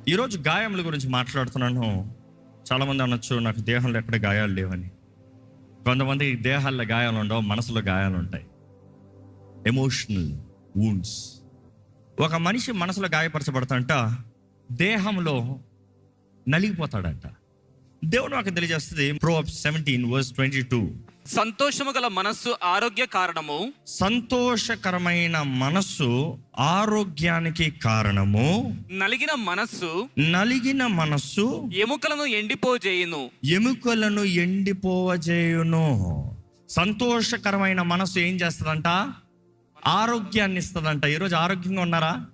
ఈరోజు గాయముల గురించి మాట్లాడుతున్నాను. చాలామంది అనొచ్చు, నాకు దేహంలో ఎక్కడ గాయాలు లేవని. కొంతమంది దేహాల్లో గాయాలు ఉండవు, మనసులో గాయాలు ఉంటాయి. Emotional wounds. ఒక మనిషి మనసులో గాయపరచబడతాడంట, దేహంలో నలిగిపోతాడంట. దేవుడు నాకు తెలియజేస్తుంది, Proverbs 17:22. సంతోషము గల మనస్సు ఆరోగ్య కారణము. సంతోషకరమైన మనస్సు ఆరోగ్యానికి కారణము. నలిగిన మనస్సు ఎముకలను ఎండిపోజేయును. ఎముకలను ఎండిపోవజేయును. సంతోషకరమైన మనస్సు ఏం చేస్తుందంట? ఆరోగ్యాన్ని ఇస్తుందంట. ఈరోజు ఆరోగ్యంగా ఉన్నారా?